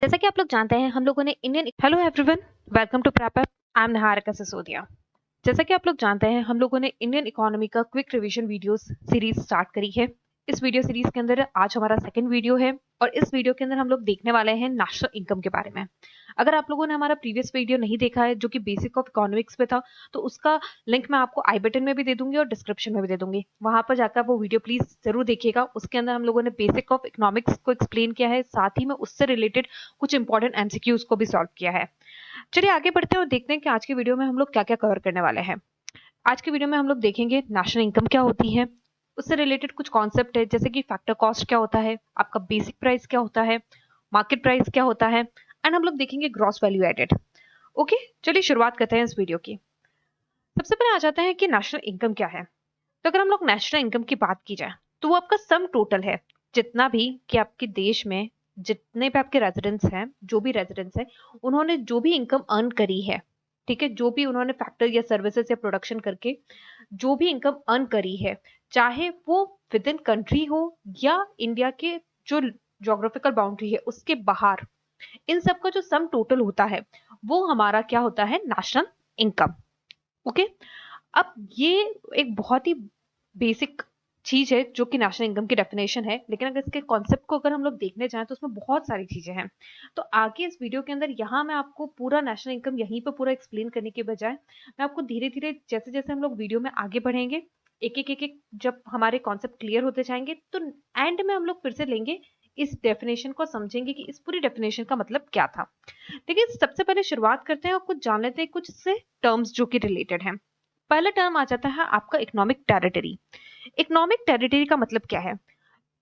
जैसा कि आप लोग जानते हैं हम लोगों ने Indian hello everyone welcome to prep I am Niharika Sisodiya. जैसा कि आप लोग जानते हैं हम लोगों ने इंडियन इकोनॉमी का quick revision videos series start करी है। इस वीडियो सीरीज के अंदर आज हमारा सेकंड वीडियो है और इस वीडियो के अंदर हम लोग देखने वाले हैं नेशनल इनकम के बारे में। अगर आप लोगों ने हमारा प्रीवियस वीडियो नहीं देखा है जो कि बेसिक ऑफ इकोनॉमिक्स पे था तो उसका लिंक मैं आपको आई बटन में भी दे दूंगी और डिस्क्रिप्शन में भी दे दूंगी, वहां पर जाकर वो वीडियो प्लीज जरूर देखिएगा। उसके अंदर हम लोगों ने बेसिक ऑफ इकोनॉमिक्स को एक्सप्लेन किया है, साथ ही में उससे रिलेटेड कुछ इंपॉर्टेंट एमसीक्यूज को भी सॉल्व किया है। चलिए आगे बढ़ते हैं और देखते हैं कि आज की वीडियो में हम लोग क्या क्या कवर करने वाले हैं। आज की वीडियो में हम लोग देखेंगे नेशनल इनकम क्या होती है, उससे रिलेटेड कुछ कॉन्सेप्ट है जैसे कि फैक्टर कॉस्ट क्या होता है, आपका बेसिक प्राइस क्या होता है, मार्केट प्राइस क्या होता है, एंड हम लोग देखेंगे ग्रॉस वैल्यू एडेड। ओके, चलिए शुरुआत करते हैं इस वीडियो की। सबसे पहले आ जाते हैं कि नेशनल इनकम क्या है। तो अगर हम लोग नेशनल इनकम की बात की जाए तो वो आपका सम टोटल है, जितना भी कि आपके देश में जितने भी आपके रेजिडेंट्स हैं, जो भी रेजिडेंट्स हैं उन्होंने जो भी इनकम अर्न करी है, ठीक है, जो भी उन्होंने फैक्टर या सर्विसेज या प्रोडक्शन करके जो भी इनकम अर्न करी है, चाहे वो विद इन कंट्री हो या इंडिया के जो ज्योग्राफिकल बाउंड्री है उसके बाहर, इन सब का जो सम टोटल होता है वो हमारा क्या होता है, नेशनल इनकम। ओके, अब ये एक बहुत ही बेसिक चीज है जो कि नेशनल इनकम की डेफिनेशन है, लेकिन अगर इसके कॉन्सेप्ट को अगर हम लोग देखने जाएं तो उसमें बहुत सारी चीजें हैं। तो आगे इस वीडियो के अंदर यहाँ मैं आपको पूरा नेशनल इनकम यहीं पर पूरा एक्सप्लेन करने के बजाय मैं आपको धीरे धीरे जैसे जैसे हम लोग वीडियो में आगे बढ़ेंगे एक एक जब हमारे कॉन्सेप्ट क्लियर होते जाएंगे तो एंड में हम लोग फिर से लेंगे इस डेफिनेशन को, समझेंगे कि इस पूरी डेफिनेशन का मतलब क्या था। देखिए सबसे पहले शुरुआत करते हैं और कुछ जान लेते हैं कुछ से टर्म्स जो कि रिलेटेड हैं। पहला टर्म आ जाता है आपका इकोनॉमिक टेरिटरी। इकोनॉमिक टेरिटरी का मतलब क्या है?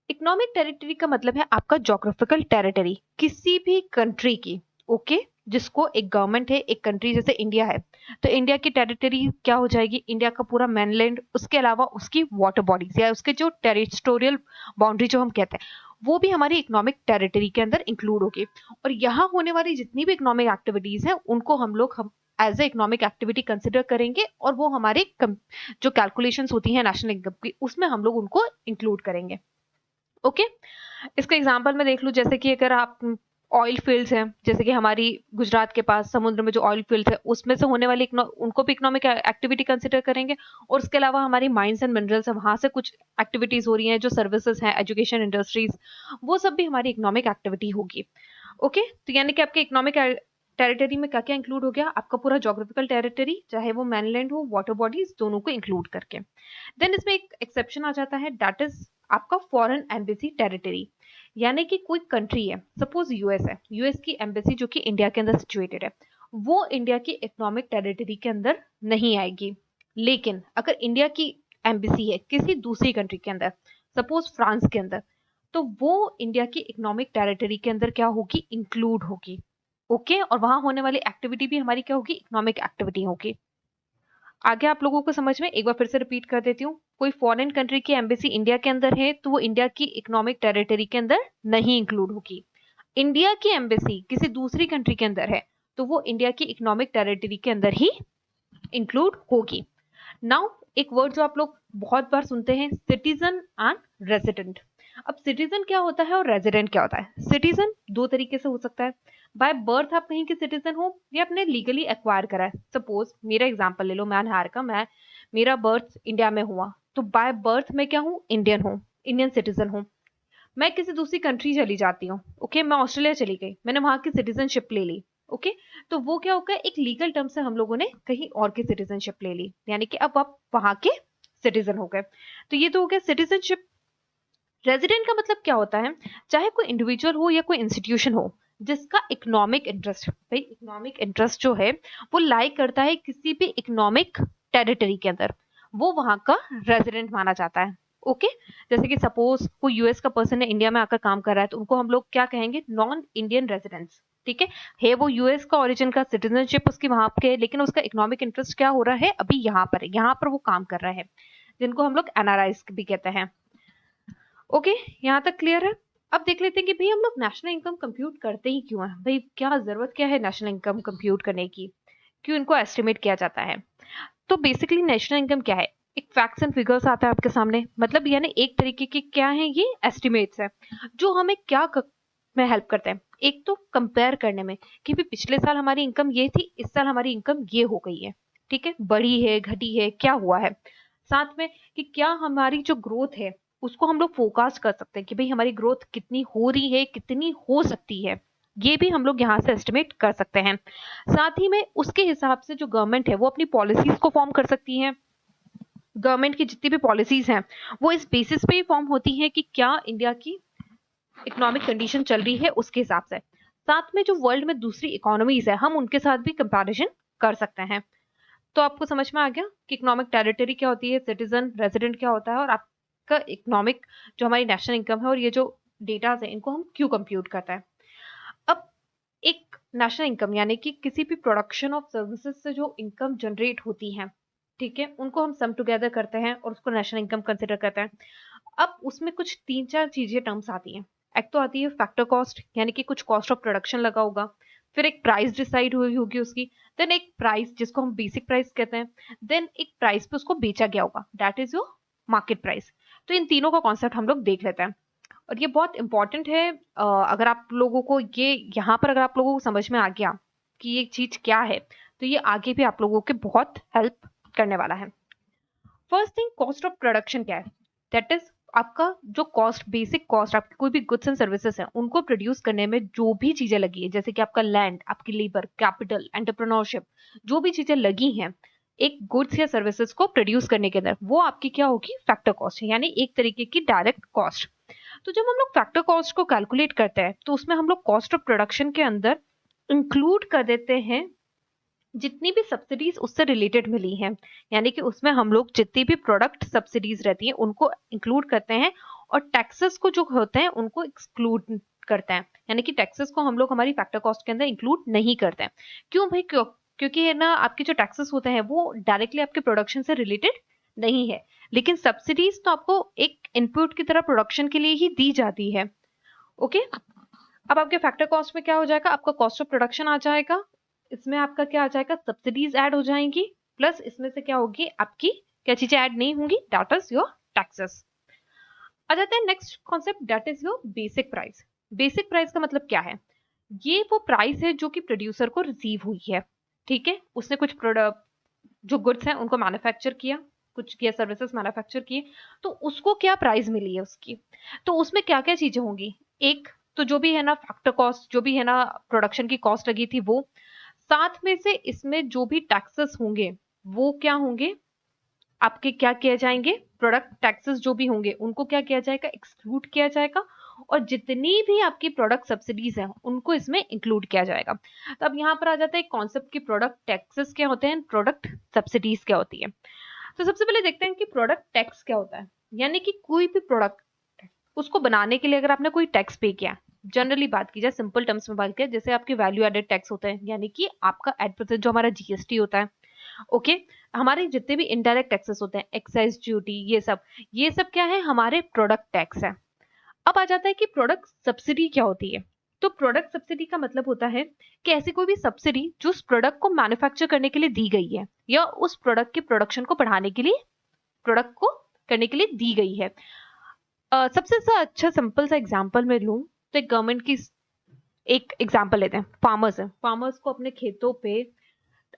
इकोनॉमिक टेरिटरी का मतलब है आपका ज्योग्राफिकल टेरिटरी किसी भी कंट्री की। ओके, जिसको एक गवर्नमेंट है, एक कंट्री जैसे इंडिया है तो इंडिया की टेरिटरी क्या हो जाएगी, इंडिया का पूरा मेनलैंड, उसके अलावा उसकी वाटर बॉडीज या उसके जो टेरिटोरियल बाउंड्री जो हम कहते हैं वो भी हमारी इकोनॉमिक टेरिटरी के अंदर इंक्लूड होगी। और यहाँ होने वाली जितनी भी इकोनॉमिक एक्टिविटीज हैं उनको हम as a economic activity consider करेंगे और वो हमारे जो कैलकुलेशंस होती हैं नेशनल इनकम की उसमें हम लोग उनको इंक्लूड करेंगे। ओके, इसका एग्जांपल मैं देख लूं, जैसे कि अगर आप ऑयल फील्ड्स हैं, जैसे कि हमारी गुजरात के पास समुद्र में जो ऑयल फील्ड्स है उसमें से होने वाली उनको भी इकोनॉमिक एक्टिविटी कंसिडर करेंगे। और उसके अलावा हमारी माइंस एंड मिनरल्स है, वहां से कुछ एक्टिविटीज हो रही हैं, जो सर्विसेज हैं, एजुकेशन, इंडस्ट्रीज, वो सब भी हमारी इकोनॉमिक एक्टिविटी होगी। ओके, तो यानी कि आपके इकोनॉमिक टेरिटरी में क्या क्या इंक्लूड हो गया, आपका पूरा ज्योग्राफिकल टेरिटरी, चाहे वो मैनलैंड हो, वाटर बॉडीज, दोनों को इंक्लूड करके। देन इसमें एक एक्सेप्शन आ जाता है, दैट इज आपका फॉरेन एम्बेसी टेरिटरी। यानी कि कोई कंट्री है, सपोज यूएस है, यूएस की एम्बेसी जो कि इंडिया के अंदर सिचुएटेड है वो इंडिया की इकोनॉमिक टेरिटरी के अंदर नहीं आएगी। लेकिन अगर इंडिया की एम्बेसी है किसी दूसरी कंट्री के अंदर, सपोज फ्रांस के अंदर, तो वो इंडिया की इकोनॉमिक टेरिटरी के अंदर क्या होगी, इंक्लूड होगी। ओके, और वहां होने वाली एक्टिविटी भी हमारी क्या होगी, इकोनॉमिक एक्टिविटी होगी। आगे आप लोगों को समझ में एक बार फिर से रिपीट कर देती हूँ, कोई फॉरेन कंट्री की एम्बेसी इंडिया के अंदर है तो वो इंडिया की इकोनॉमिक टेरिटरी के अंदर नहीं इंक्लूड होगी। इंडिया की एम्बेसी किसी दूसरी कंट्री के अंदर है तो वो इंडिया की इकोनॉमिक टेरिटरी के अंदर ही इंक्लूड होगी। नाउ एक वर्ड जो आप लोग बहुत बार सुनते हैं, सिटीजन एंड रेजिडेंट। अब सिटीजन क्या होता है और रेजिडेंट क्या होता है? सिटीजन दो तरीके से हो सकता है, बाय बर्थ आप कहीं के सिटीजन हो या आपने लीगली एक्वायर करा है। सपोज मेरा एग्जांपल ले लो, मैं निहार का, मैं मेरा बर्थ इंडिया में हुआ तो बाय बर्थ मैं क्या हूँ, इंडियन हूँ, इंडियन सिटीजन हूँ। मैं किसी दूसरी कंट्री चली जाती हूँ, ओके, मैं ऑस्ट्रेलिया चली गई, मैंने वहां की सिटीजनशिप ले ली, ओके, तो वो क्या होगा, एक लीगल टर्म से हम लोगों ने कहीं और की सिटीजनशिप ले ली, यानी कि अब आप वहां के सिटीजन हो गए। तो ये तो हो गया सिटीजनशिप। रेजिडेंट का मतलब क्या होता है, चाहे कोई इंडिविजुअल हो या कोई इंस्टीट्यूशन हो जिसका इकोनॉमिक इंटरेस्ट, भाई इकोनॉमिक इंटरेस्ट जो है वो लाई करता है किसी भी इकोनॉमिक टेरिटरी के अंदर, वो वहां का रेजिडेंट माना जाता है। ओके, जैसे कि सपोज कोई यूएस का पर्सन है, इंडिया में आकर काम कर रहा है, तो उनको हम लोग क्या कहेंगे, नॉन इंडियन रेजिडेंट्स। ठीक है वो यूएस का ओरिजिन का, सिटीजनशिप उसकी वहां पे है, लेकिन उसका इकोनॉमिक इंटरेस्ट क्या हो रहा है, अभी यहाँ पर है, यहाँ पर वो काम कर रहा है, जिनको हम लोग एनआरआईज भी कहते हैं। ओके, यहाँ तक क्लियर है। अब देख लेते हैं कि भाई हम लोग नेशनल इनकम कंप्यूट करते ही क्यों है, भाई क्या जरूरत क्या है नेशनल इनकम कंप्यूट करने की, क्यों इनको एस्टिमेट किया जाता है। तो बेसिकली नेशनल इनकम क्या है, एक फैक्ट्स एंड फिगर्स आता है आपके सामने, मतलब यानी एक तरीके के क्या है, ये एस्टिमेट्स है जो हमें क्या में हेल्प करते हैं। एक तो कंपेयर करने में कि भी पिछले साल हमारी इनकम ये थी, इस साल हमारी इनकम ये हो गई है, ठीक है, बढ़ी है, घटी है, क्या हुआ है। साथ में कि क्या हमारी जो ग्रोथ है उसको हम लोग फोरकास्ट कर सकते हैं कि भाई हमारी ग्रोथ कितनी हो रही है, कितनी हो सकती है, ये भी हम लोग यहाँ से एस्टिमेट कर सकते हैं। साथ ही में उसके हिसाब से जो गवर्नमेंट है वो अपनी पॉलिसीज को फॉर्म कर सकती है। गवर्नमेंट की जितनी भी पॉलिसीज हैं वो इस बेसिस पे ही फॉर्म होती है कि क्या इंडिया की इकोनॉमिक कंडीशन चल रही है उसके हिसाब से। साथ में जो वर्ल्ड में दूसरी इकोनॉमीज है हम उनके साथ भी कंपैरिजन कर सकते हैं। तो आपको समझ में आ गया कि इकोनॉमिक टेरिटरी क्या होती है, सिटीजन रेजिडेंट क्या होता है, और आपका इकोनॉमिक जो हमारी नेशनल इनकम है और ये जो डेटाज है इनको हम क्यों कंप्यूट करते हैं। अब एक नेशनल इनकम यानी कि किसी भी प्रोडक्शन ऑफ सर्विसेज से जो इनकम जनरेट होती है, ठीक है, उनको हम सम टुगेदर करते हैं और उसको नेशनल इनकम कंसिडर करते हैं। अब उसमें कुछ 3-4 चीजें टर्म्स आती हैं। एक तो आती है फैक्टर कॉस्ट, यानी कि कुछ कॉस्ट ऑफ प्रोडक्शन लगा होगा, फिर एक प्राइस डिसाइड हुई होगी उसकी, देन एक प्राइस जिसको हम बेसिक प्राइस कहते हैं, देन एक प्राइस पे उसको बेचा गया होगा, that is your market price. तो इन तीनों का कॉन्सेप्ट हम लोग देख लेते हैं और ये बहुत इंपॉर्टेंट है। अगर आप लोगों को ये यहाँ पर अगर आप लोगों को समझ में आ गया कि ये चीज क्या है तो ये आगे भी आप लोगों के बहुत हेल्प करने वाला है। First thing, cost of production क्या है, दैट इज आपका जो कॉस्ट, बेसिक कॉस्ट आपकी कोई भी गुड्स एंड सर्विसेज है उनको प्रोड्यूस करने में जो भी चीजें लगी है, जैसे कि आपका लैंड, आपकी लेबर, कैपिटल, एंटरप्रेन्योरशिप, जो भी चीजें लगी हैं एक गुड्स या सर्विसेज को प्रोड्यूस करने के अंदर, वो आपकी क्या होगी, फैक्टर कॉस्ट है, यानी एक तरीके की डायरेक्ट कॉस्ट। तो जब हम लोग फैक्टर कॉस्ट को कैलकुलेट करते हैं तो उसमें हम लोग कॉस्ट ऑफ प्रोडक्शन के अंदर इंक्लूड कर देते हैं जितनी भी सब्सिडीज उससे रिलेटेड मिली हैं, यानी कि उसमें हम लोग जितनी भी प्रोडक्ट सब्सिडीज रहती हैं उनको इंक्लूड करते हैं और टैक्सेस को जो होते हैं उनको एक्सक्लूड करते हैं, यानी कि टैक्सेस को हम लोग हमारी फैक्टर कॉस्ट के अंदर इंक्लूड नहीं करते हैं। क्यों भाई, क्योंकि है ना, आपके जो टैक्सेस होते हैं वो डायरेक्टली आपके प्रोडक्शन से रिलेटेड नहीं है, लेकिन सब्सिडीज तो आपको एक इनपुट की तरह प्रोडक्शन के लिए ही दी जाती है। ओके, अब आपके फैक्टर कॉस्ट में क्या हो जाएगा, आपका कॉस्ट ऑफ प्रोडक्शन आ जाएगा, इसमें आपका क्या आ जाएगा, सब्सिडीज ऐड हो जाएंगी, प्लस इसमें से क्या होगी, आपकी क्या चीजें ऐड नहीं होंगी, दैट इज योर टैक्सेस। आ जाता है next concept, that is your basic price. Basic price का मतलब क्या है, ये वो प्राइस है जो कि प्रोड्यूसर को रिसीव हुई है, ठीक है, उसने कुछ प्रोडक्ट जो गुड्स हैं उनको मैन्युफैक्चर किया, कुछ किया सर्विसेज मैन्युफैक्चर किए, तो उसको क्या प्राइस मिली है उसकी। तो उसमें क्या क्या चीजें होंगी, एक तो जो भी है ना फैक्टर कॉस्ट, जो भी है ना प्रोडक्शन की कॉस्ट लगी थी वो, साथ में से इसमें जो भी टैक्सेस होंगे वो क्या होंगे, आपके क्या किए जाएंगे, प्रोडक्ट टैक्सेस जो भी होंगे उनको क्या किया जाएगा, एक्सक्लूड किया जाएगा, और जितनी भी आपकी प्रोडक्ट सब्सिडीज हैं उनको इसमें इंक्लूड किया जाएगा। तो अब यहाँ पर आ जाता है कॉन्सेप्ट की प्रोडक्ट टैक्सेस क्या होते हैं, प्रोडक्ट सब्सिडीज क्या होती है। तो सबसे पहले देखते हैं कि प्रोडक्ट टैक्स क्या होता है, यानी कि कोई भी प्रोडक्ट उसको बनाने के लिए अगर आपने कोई टैक्स पे किया, जनरली बात की जाए, सिंपल टर्म्स में बात की जाए, जैसे आपके वैल्यू एडेड टैक्स होते हैं, यानी कि आपका एड परसेंट जो हमारा जीएसटी होता है, ओके, हमारे जितने भी इनडायरेक्ट टैक्सेस होते हैं, एक्साइज ड्यूटी, ये सब क्या है, हमारे प्रोडक्ट टैक्स है। अब आ जाता है कि प्रोडक्ट सब्सिडी क्या होती है। तो प्रोडक्ट सब्सिडी का मतलब होता है कि ऐसी कोई भी सब्सिडी जो उस प्रोडक्ट को मैन्युफैक्चर करने के लिए दी गई है या उस प्रोडक्ट के प्रोडक्शन को बढ़ाने के लिए, प्रोडक्ट को करने के लिए दी गई है। सबसे सा अच्छा सिंपल सा एग्जांपल मैं लूं तो एक गवर्नमेंट की एक एग्जांपल लेते हैं, फार्मर्स है, फार्मर्स को अपने खेतों पे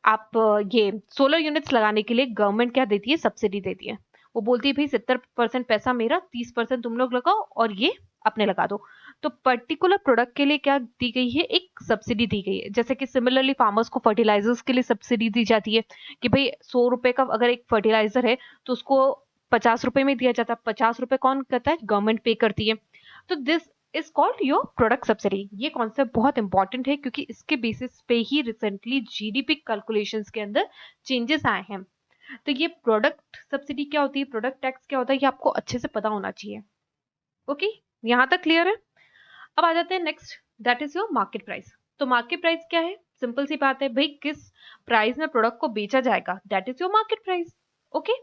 आप ये सोलर यूनिट्स लगाने के लिए गवर्नमेंट क्या देती है, सब्सिडी देती है। वो बोलती है भाई 70% पैसा मेरा, 30% तुम लोग लगाओ और ये अपने लगा दो। तो पर्टिकुलर प्रोडक्ट के लिए क्या दी गई है, एक सब्सिडी दी गई है। जैसे कि सिमिलरली फार्मर्स को फर्टिलाइजर्स के लिए सब्सिडी दी जाती है कि भाई 100 रुपए का अगर एक फर्टिलाइजर है तो उसको 50 रुपए में दिया जाता है, 50 रुपए कौन करता है, गवर्नमेंट पे करती है। तो this is called your product subsidy. ये कॉन्सेप्ट बहुत इंपॉर्टेंट है क्योंकि इसके बेसिस पे ही रिसेंटली जीडीपी कैलकुलेशंस के अंदर चेंजेस आए हैं। तो ये प्रोडक्ट सब्सिडी क्या होती है, प्रोडक्ट टैक्स क्या होता है, ये आपको अच्छे से पता होना चाहिए। ओके, यहाँ तक क्लियर है। अब आ जाते हैं next, that is your market price. तो मार्केट प्राइस क्या है, सिंपल सी बात है भाई, किस प्राइस में प्रोडक्ट को बेचा जाएगा, that is your market price. Okay,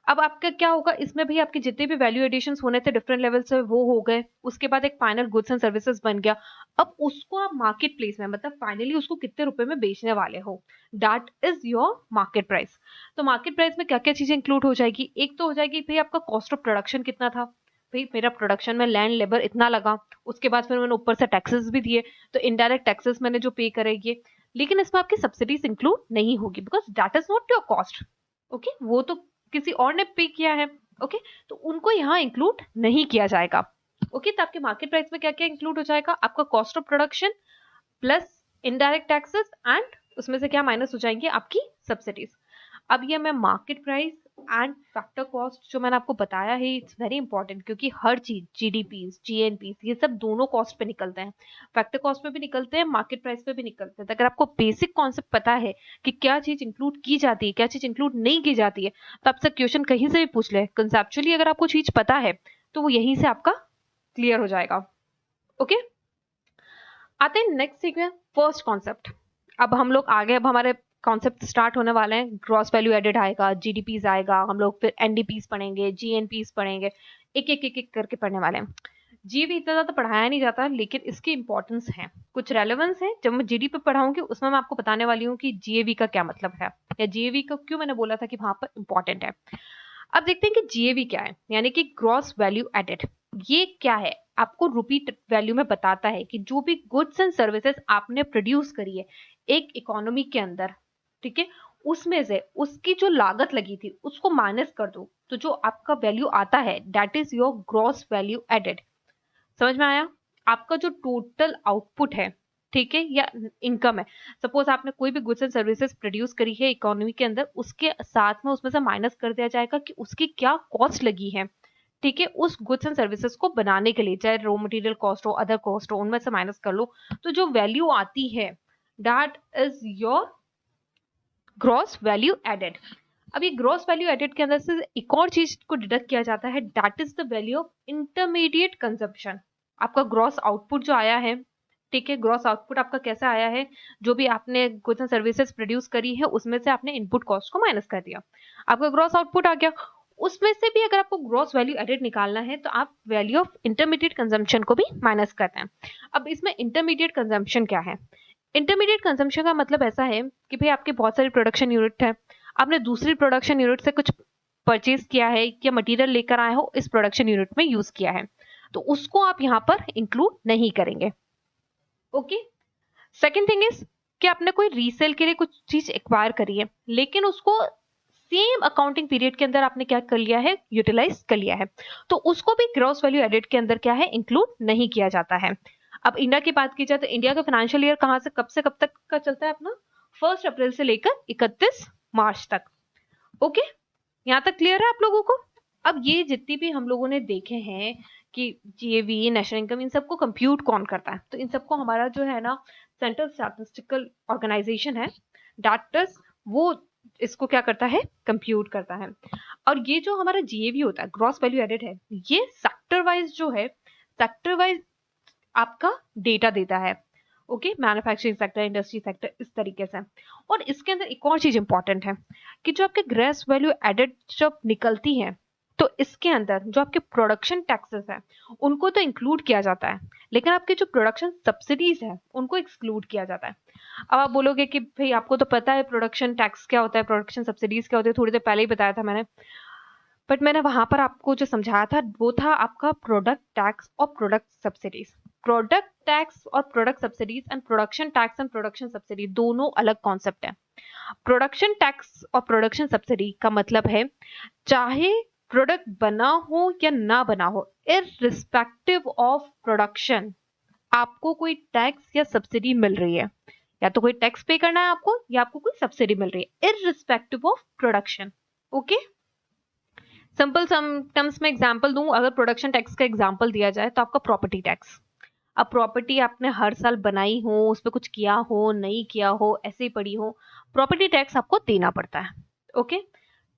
अब आपका क्या होगा, इसमें भी आपके जितने भी वैल्यू एडिशंस होने थे डिफरेंट लेवल से वो हो गए, उसके बाद एक फाइनल गुड्स एंड सर्विसेज बन गया। अब उसको आप मार्केट प्लेस में, मतलब फाइनली उसको कितने रुपए में बेचने वाले हो, that is your market price. तो मार्केट प्राइस में क्या क्या चीजें इंक्लूड हो जाएगी, एक तो हो जाएगी भाई आपका कॉस्ट ऑफ प्रोडक्शन कितना था, भाई मेरा प्रोडक्शन में लैंड लेबर इतना लगा, उसके बाद फिर मैंने ऊपर से टैक्सेस भी दिए, तो इनडायरेक्ट टैक्सेस मैंने जो पे करेंगे, लेकिन इसमें आपकी सब्सिडीज इंक्लूड नहीं होगी because that is not your cost. Okay, वो तो किसी और ने पे किया है। ओके, तो उनको यहाँ इंक्लूड नहीं किया जाएगा। ओके, तो आपके मार्केट प्राइस में क्या क्या इंक्लूड हो जाएगा, आपका cost of production plus indirect taxes and उसमें से क्या माइनस हो जाएंगे, आपकी सब्सिडीज। अब ये मैं market price and factor cost जो मैंने आपको बताया है, इट्स वेरी इंपॉर्टेंट, क्योंकि हर चीज जीडीपी जीएनपी ये सब दोनों कॉस्ट पे निकलते हैं, फैक्टर कॉस्ट पे भी निकलते हैं, मार्केट प्राइस पे भी निकलते हैं। तो अगर आपको बेसिक कॉन्सेप्ट पता है कि क्या चीज इंक्लूड की जाती है, क्या चीज इंक्लूड नहीं की जाती है, तो आपसे क्वेश्चन कहीं से भी पूछ ले, कंसेप्चुअली अगर आपको चीज पता है तो वो यहीं से आपका क्लियर हो जाएगा। ओके, आते हैं नेक्स्ट सीखने, फर्स्ट कॉन्सेप्ट। अब हम लोग आगे, अब हमारे कॉन्सेप्ट स्टार्ट होने वाले हैं। ग्रॉस वैल्यू एडेड आएगा, जीडीपीज आएगा, हम लोग फिर एनडीपीज पढ़ेंगे, जीएनपीज पढ़ेंगे, एक करके पढ़ने वाले हैं। जीवी इतना ज्यादा पढ़ाया नहीं जाता, लेकिन इसकी इंपॉर्टेंस है, कुछ रेलेवेंस है। जब मैं जीडीपी पढ़ाऊंगी उसमें मैं आपको बताने वाली हूँ कि जीएवी का क्या मतलब है, या जीएवी का क्यों मैंने बोला था कि वहां पर इंपॉर्टेंट है। अब देखते हैं कि जीएवी क्या है, यानी कि ग्रॉस वैल्यू एडेड। ये क्या है, आपको रुपी वैल्यू में बताता है कि जो भी गुड्स एंड सर्विसेज आपने प्रोड्यूस करी है एक इकोनॉमी के अंदर, ठीक है, उसमें से उसकी जो लागत लगी थी उसको माइनस कर दो, तो जो आपका वैल्यू आता है that is your gross value added. समझ में आया? आपका जो टोटल आउटपुट है, ठीक है, या इनकम है, सपोज आपने कोई भी गुड्स एंड सर्विसेज प्रोड्यूस करी है इकोनॉमी के अंदर, उसके साथ में उसमें से माइनस कर दिया जाएगा कि उसकी क्या कॉस्ट लगी है, ठीक है, उस गुड्स एंड सर्विसेज को बनाने के लिए, चाहे रॉ मटेरियल कॉस्ट हो, अदर कॉस्ट हो, उनमें से माइनस कर लो, तो जो वैल्यू आती है that is your gross value added. अब ये ग्रॉस वैल्यू एडेड के अंदर से एक और चीज को डिडक्ट किया जाता है, that is the value of intermediate consumption. आपका ग्रॉस आउटपुट जो आया है, ठीक है, ग्रॉस आउटपुट आपका कैसा आया है, जो भी आपने गुड्स एंड सर्विसेज प्रोड्यूस करी है उसमें से आपने इनपुट कॉस्ट को माइनस कर दिया, आपका ग्रॉस आउटपुट आ गया। उसमें से भी अगर आपको ग्रॉस वैल्यू एडेड निकालना है तो आप वैल्यू ऑफ इंटरमीडिएट कंजम्पशन को भी माइनस करते हैं। अब इसमें इंटरमीडिएट कंजम्पशन क्या है, इंटरमीडिएट कंजम्पशन का मतलब ऐसा है कि भाई आपके बहुत सारी प्रोडक्शन यूनिट है, आपने दूसरी प्रोडक्शन यूनिट से कुछ परचेज किया है या मटेरियल लेकर आए हो, इस प्रोडक्शन यूनिट में यूज किया है, तो उसको आप यहाँ पर इंक्लूड नहीं करेंगे। ओके, सेकेंड थिंग इज कि आपने कोई रीसेल के लिए कुछ चीज एक्वायर करी है, लेकिन उसको सेम अकाउंटिंग पीरियड के अंदर आपने क्या कर लिया है, यूटिलाइज कर लिया है, तो उसको भी ग्रॉस वैल्यू एडेड के अंदर क्या है, इंक्लूड नहीं किया जाता है। अब इंडिया की बात की जाए तो इंडिया का फाइनेंशियल ईयर कहां से कब तक का चलता है अपना, 1 अप्रैल से लेकर 31 मार्च तक। ओके, यहाँ तक क्लियर है आप लोगों को? अब ये जितनी भी हम लोगों ने देखे हैं कि जीएवी, नेशनल इनकम, इन सबको कंप्यूट कौन करता है, तो इन सबको हमारा जो है ना सेंट्रल स्टैटिस्टिकल ऑर्गेनाइजेशन है, डाटस, वो इसको क्या करता है, कंप्यूट करता है। और ये जो हमारा जीएवी होता है, ग्रॉस वैल्यू एडेड है, ये सेक्टर वाइज जो है, सेक्टर वाइज आपका डेटा देता है। Okay, manufacturing sector, industry sector, इस तरीके से। और इसके अंदर एक और चीज इंपॉर्टेंट है कि जो आपके ग्रॉस वैल्यू एडेड जब निकलती है, तो इसके अंदर जो आपके प्रोडक्शन टैक्सेस है उनको तो इंक्लूड किया जाता है, लेकिन आपके जो प्रोडक्शन सब्सिडीज है उनको एक्सक्लूड किया जाता है। अब आप बोलोगे कि भाई आपको तो पता है प्रोडक्शन टैक्स क्या होता है, प्रोडक्शन सब्सिडीज क्या होती है, थोड़ी देर पहले ही बताया था मैंने, बट मैंने वहां पर आपको जो समझाया था वो था आपका प्रोडक्ट टैक्स और प्रोडक्ट सब्सिडीज। प्रोडक्ट टैक्स और product subsidies and production tax and production subsidy दोनों अलग कॉन्सेप्ट है। प्रोडक्शन टैक्स और प्रोडक्शन सब्सिडी का मतलब है चाहे प्रोडक्ट बना हो या ना बना हो, इररिस्पेक्टिव ऑफ प्रोडक्शन, आपको कोई टैक्स या सब्सिडी मिल रही है, या तो कोई टैक्स पे करना है आपको या आपको कोई सब्सिडी मिल रही है, irrespective of production. Okay, simple terms में एग्जांपल दूं, अगर प्रोडक्शन टैक्स का एग्जांपल दिया जाए तो आपका प्रॉपर्टी टैक्स। अब प्रॉपर्टी आपने हर साल बनाई हो, उस पर कुछ किया हो, नहीं किया हो, ऐसे ही पड़ी हो, प्रॉपर्टी टैक्स आपको देना पड़ता है। ओके,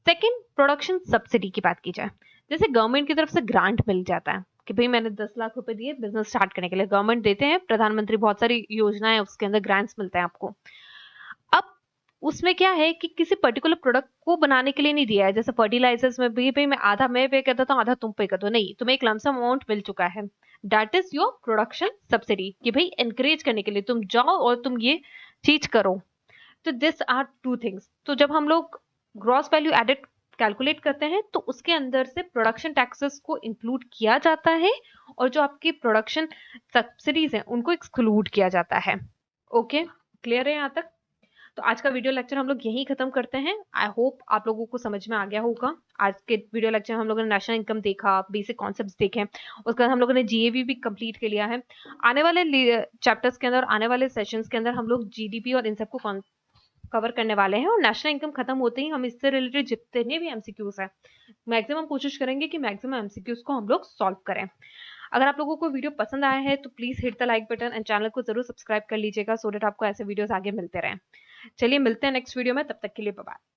सेकंड, प्रोडक्शन सब्सिडी की बात की जाए, जैसे गवर्नमेंट की तरफ से ग्रांट मिल जाता है कि भाई मैंने 10 लाख रुपए दिए बिजनेस स्टार्ट करने के लिए, गवर्नमेंट देते हैं, प्रधानमंत्री बहुत सारी योजनाएं है उसके अंदर ग्रांट्स मिलते हैं आपको। अब उसमें क्या है कि किसी पर्टिकुलर प्रोडक्ट को बनाने के लिए नहीं दिया है, जैसे फर्टिलाइजर्स में भी भाई मैं आधा मैं पे करता हूँ, आधा तुम पे कर दो, नहीं, तुम्हें एक लमसम अमाउंट मिल चुका है, that is your production subsidy, कि भाई एनकरेज करने के लिए तुम जाओ और तुम ये चीज करो। तो दिस आर टू थिंग्स। तो जब हम लोग ग्रॉस वैल्यू एडेड कैलकुलेट करते हैं तो उसके अंदर से प्रोडक्शन टैक्सेस को इंक्लूड किया जाता है और जो आपकी प्रोडक्शन सब्सिडीज हैं उनको एक्सक्लूड किया जाता है। ओके, क्लियर है यहाँ तक? तो आज का वीडियो लेक्चर हम लोग यहीं खत्म करते हैं। आई होप आप लोगों को समझ में आ गया होगा। आज के वीडियो लेक्चर में हम लोगों ने नेशनल इनकम देखा, बेसिक कॉन्सेप्ट्स देखे, उसके बाद हम लोगों ने जीएवी भी कंप्लीट कर लिया है। आने वाले चैप्टर्स के अंदर, आने वाले सेशंस के अंदर हम लोग जीडीपी और इन सबको कवर करने वाले हैं और नेशनल इनकम खत्म होते ही हम इससे रिलेटेड जितने भी एमसीक्यूज हैं मैक्सिमम कोशिश करेंगे कि मैक्सिमम एमसीक्यूज को हम लोग सॉल्व करें। अगर आप लोगों को वीडियो पसंद आया है तो please hit the like button and channel को जरूर सब्सक्राइब कर लीजिएगा सो दैट आपको ऐसे वीडियोस आगे मिलते रहें। चलिए मिलते हैं नेक्स्ट वीडियो में, तब तक के लिए बाय बाय।